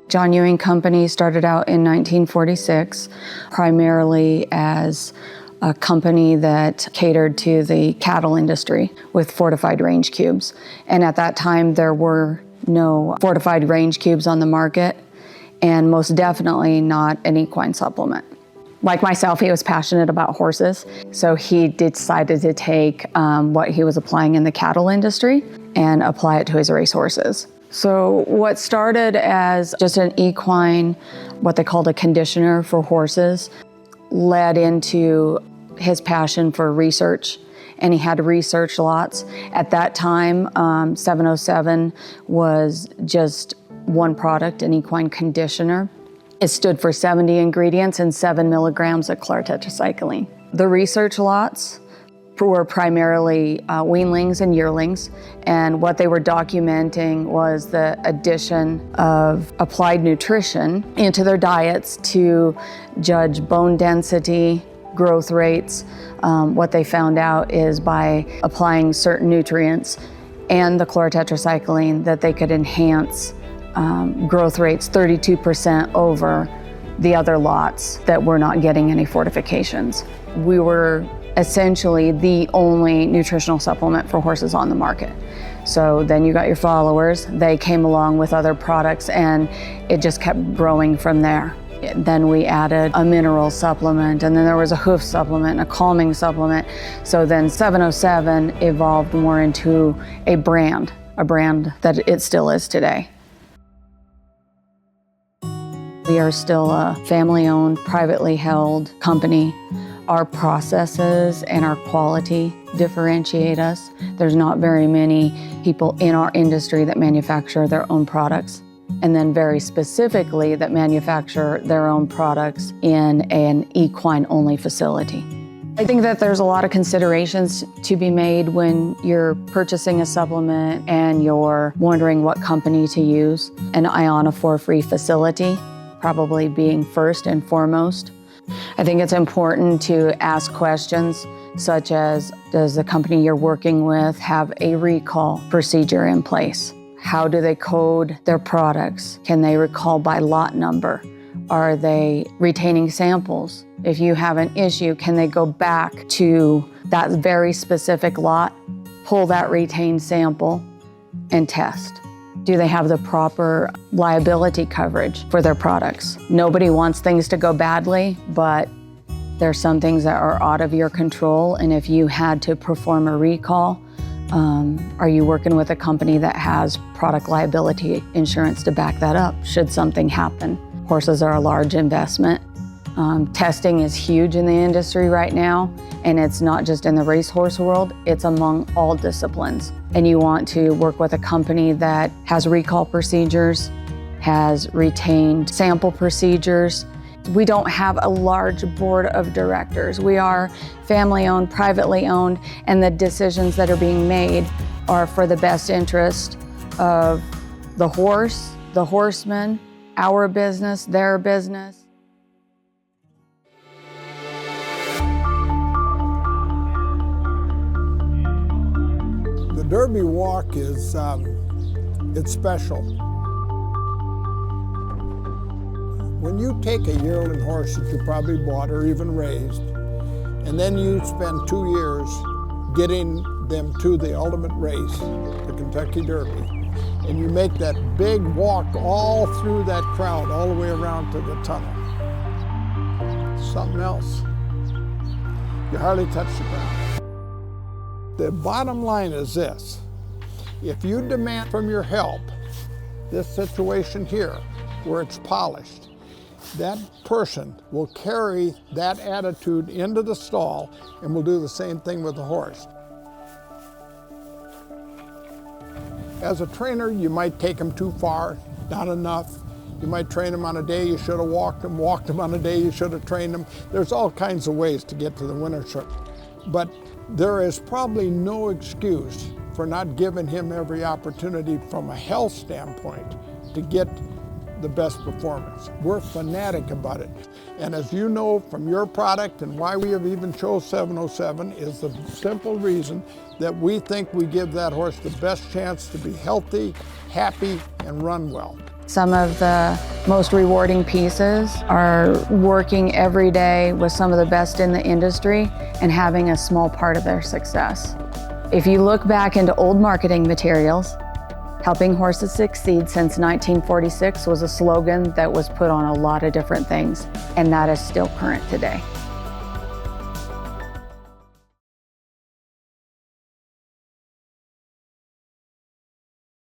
John Ewing Company started out in 1946, primarily as a company that catered to the cattle industry with fortified range cubes. And at that time, there were no fortified range cubes on the market, and most definitely not an equine supplement. Like myself, he was passionate about horses, so he decided to take what he was applying in the cattle industry and apply it to his racehorses. So what started as just an equine, what they called a conditioner for horses, led into his passion for research, and he had research lots. At that time, 707 was just one product, an equine conditioner. It stood for 70 ingredients and 7 milligrams of chlorotetracycline. The research lots were primarily weanlings and yearlings, and what they were documenting was the addition of applied nutrition into their diets to judge bone density, growth rates. What they found out is by applying certain nutrients and the chlorotetracycline that they could enhance growth rates 32% over the other lots that were not getting any fortifications. We were essentially the only nutritional supplement for horses on the market. So then you got your followers, they came along with other products, and it just kept growing from there. Then we added a mineral supplement, and then there was a hoof supplement and a calming supplement. So then 707 evolved more into a brand that it still is today. We are still a family-owned, privately held company. Our processes and our quality differentiate us. There's not very many people in our industry that manufacture their own products, and then very specifically that manufacture their own products in an equine-only facility. I think that there's a lot of considerations to be made when you're purchasing a supplement and you're wondering what company to use. An ionophore-free facility probably being first and foremost. I think it's important to ask questions such as, does the company you're working with have a recall procedure in place? How do they code their products? Can they recall by lot number? Are they retaining samples? If you have an issue, can they go back to that very specific lot, pull that retained sample, and test? Do they have the proper liability coverage for their products? Nobody wants things to go badly, but there's some things that are out of your control, and if you had to perform a recall, are you working with a company that has product liability insurance to back that up should something happen? Horses are a large investment. Testing is huge in the industry right now, and it's not just in the racehorse world, it's among all disciplines. And you want to work with a company that has recall procedures, has retained sample procedures. We don't have a large board of directors. We are family-owned, privately owned, and the decisions that are being made are for the best interest of the horse, the horseman, our business, their business. The Derby walk is, it's special. When you take a yearling horse that you probably bought or even raised, and then you spend 2 years getting them to the ultimate race, the Kentucky Derby, and you make that big walk all through that crowd, all the way around to the tunnel. Something else. You hardly touch the ground. The bottom line is this: if you demand from your help this situation here, where it's polished, that person will carry that attitude into the stall and will do the same thing with the horse. As a trainer, you might take them too far, not enough. You might train them on a day you should have walked them on a day you should have trained them. There's all kinds of ways to get to the winnership. But there is probably no excuse for not giving him every opportunity from a health standpoint to get the best performance. We're fanatic about it. And as you know from your product, and why we have even chose 707 is the simple reason that we think we give that horse the best chance to be healthy, happy, and run well. Some of the most rewarding pieces are working every day with some of the best in the industry and having a small part of their success. If you look back into old marketing materials, helping horses succeed since 1946 was a slogan that was put on a lot of different things, and that is still current today.